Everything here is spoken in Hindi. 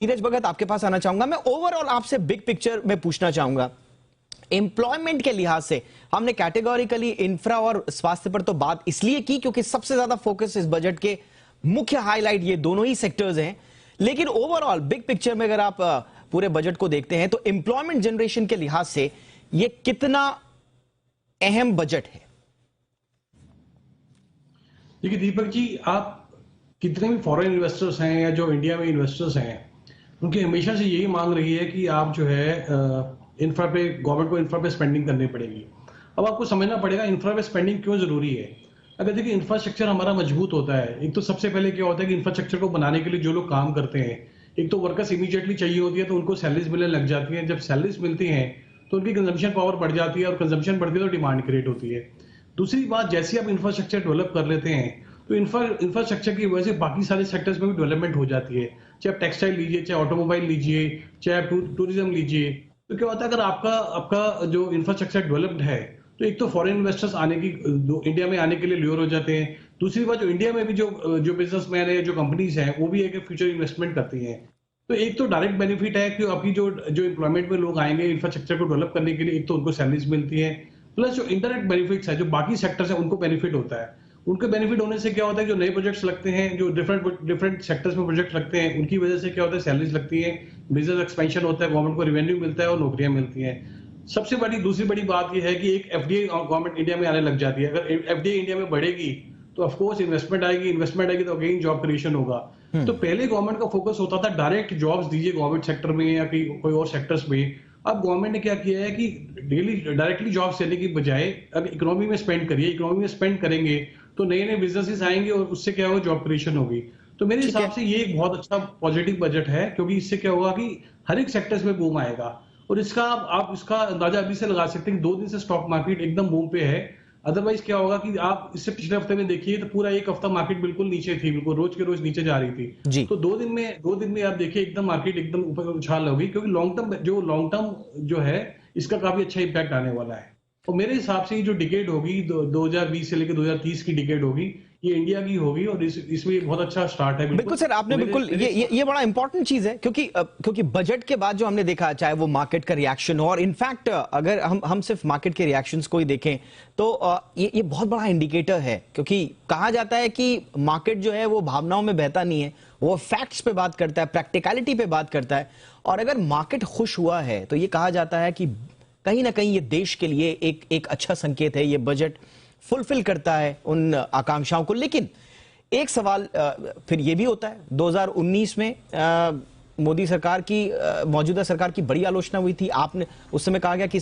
नीरज भगत, आपके पास आना चाहूंगा। मैं ओवरऑल आपसे बिग पिक्चर में पूछना चाहूंगा। एम्प्लॉयमेंट के लिहाज से हमने कैटेगोरिकली इंफ्रा और स्वास्थ्य पर तो बात इसलिए की क्योंकि सबसे ज्यादा फोकस इस बजट के मुख्य हाईलाइट ये दोनों ही सेक्टर्स हैं। लेकिन ओवरऑल बिग पिक्चर में अगर आप पूरे बजट को देखते हैं तो एम्प्लॉयमेंट जनरेशन के लिहाज से ये कितना अहम बजट है? देखिए दीपक जी, आप कितने भी फॉरेन इन्वेस्टर्स हैं या जो इंडिया में इन्वेस्टर्स हैं, उनकी हमेशा से यही मांग रही है कि आप जो है इंफ्रा पे, गवर्नमेंट को इंफ्रा पे स्पेंडिंग करनी पड़ेगी। अब आपको समझना पड़ेगा इंफ्रा पे स्पेंडिंग क्यों जरूरी है। अगर देखिए इंफ्रास्ट्रक्चर हमारा मजबूत होता है, एक तो सबसे पहले क्या होता है कि इंफ्रास्ट्रक्चर को बनाने के लिए जो लोग काम करते हैं, एक तो वर्कर्स इमीडिएटली चाहिए होती है तो उनको सैलरीज मिलने लग जाती है। जब सैलरीज मिलती हैं तो उनकी कंजम्पशन पावर बढ़ जाती है और कंजम्पशन बढ़ती है तो डिमांड क्रिएट होती है। दूसरी बात, जैसे आप इंफ्रास्ट्रक्चर डेवलप कर लेते हैं तो इंफ्रास्ट्रक्चर की वजह से बाकी सारे सेक्टर्स में भी डेवलपमेंट हो जाती है। चाहे आप टेक्सटाइल लीजिए, चाहे ऑटोमोबाइल लीजिए, चाहे आप टूरिज्म लीजिए। तो क्या होता है, अगर आपका आपका जो इंफ्रास्ट्रक्चर डेवलप्ड है तो एक तो फॉरेन इन्वेस्टर्स आने की, इंडिया में आने के लिए ल्योर हो जाते हैं। दूसरी बात, जो इंडिया में भी जो बिजनेसमैन है, जो कंपनीज हैं, वो भी एक फ्यूचर इन्वेस्टमेंट करती हैं। तो एक तो डायरेक्ट बेनिफिट है कि आपकी जो एम्प्लॉयमेंट में लोग आएंगे इंफ्रास्ट्रक्चर को डेवलप करने के लिए, एक तो उनको सैलरीज मिलती है, प्लस जो इंडायरेक्ट बेनिफिट्स है, जो बाकी सेक्टर्स है उनको बेनिफिट होता है। उनके बेनिफिट होने से क्या होता है, जो नए प्रोजेक्ट्स लगते हैं, जो डिफरेंट सेक्टर्स में प्रोजेक्ट लगते हैं, उनकी वजह से क्या होता है, सैलरीज लगती है, बिजनेस एक्सपेंशन होता है, गवर्नमेंट को रेवेन्यू मिलता है और नौकरियां मिलती हैं। सबसे बड़ी दूसरी बड़ी बात यह है कि एक एफडीआई गवर्नमेंट इंडिया में आने लग जाती है। अगर एफडीआई इंडिया में बढ़ेगी तो ऑफकोर्स इन्वेस्टमेंट आएगी तो अगेन जॉब क्रिएशन होगा। तो पहले गवर्नमेंट का फोकस होता था डायरेक्ट जॉब्स दीजिए गवर्नमेंट सेक्टर में या कोई और सेक्टर्स में। अब गवर्नमेंट ने क्या किया है कि डायरेक्टली जॉब्स देने की बजाय अब इकोनॉमी में स्पेंड करिए। इकोनॉमी में स्पेंड करेंगे तो नए नए बिजनेसेस आएंगे और उससे क्या होगा, जॉब क्रिएशन होगी। तो मेरे हिसाब से ये एक बहुत अच्छा पॉजिटिव बजट है, क्योंकि इससे क्या होगा कि हर एक सेक्टर्स में बूम आएगा। और इसका आप इसका अंदाजा अभी से लगा सकते हैं, 2 दिन से स्टॉक मार्केट एकदम बूम पे है। अदरवाइज क्या होगा कि आप इससे पिछले हफ्ते में देखिए तो पूरा एक हफ्ता मार्केट बिल्कुल नीचे थी, बिल्कुल रोज के रोज नीचे जा रही थी। तो 2 दिन में आप देखिए एकदम मार्केट एकदम ऊपर उछाल होगी, क्योंकि लॉन्ग टर्म जो है इसका काफी अच्छा इंपैक्ट आने वाला है। और मेरे हिसाब से ये जो डिकेड होगी 2020 से लेकर 2030 की डिकेड होगी, ये इंडिया की होगी और इसमें बहुत अच्छा स्टार्ट है। बिल्कुल सर, आपने बिल्कुल ये बड़ा इंपॉर्टेंट चीज है, क्योंकि बजट के बाद जो हमने देखा, चाहे वो मार्केट का रिएक्शन हो, और इनफैक्ट अगर हम सिर्फ मार्केट के रिएक्शंस को ही देखें तो ये बहुत बड़ा इंडिकेटर है। क्योंकि कहा जाता है कि मार्केट जो है वो भावनाओं में बहता नहीं है, वो फैक्ट्स पे बात करता है, प्रैक्टिकलिटी पे बात करता है। और अगर मार्केट खुश हुआ है तो ये कहा जाता है कि कहीं ना कहीं ये देश के लिए एक अच्छा संकेत है, ये बजट फुलफिल करता है उन आकांक्षाओं को। लेकिन एक सवाल फिर ये भी होता है, 2019 में मोदी सरकार की, मौजूदा सरकार की बड़ी आलोचना हुई थी। आपने उस समय कहा गया कि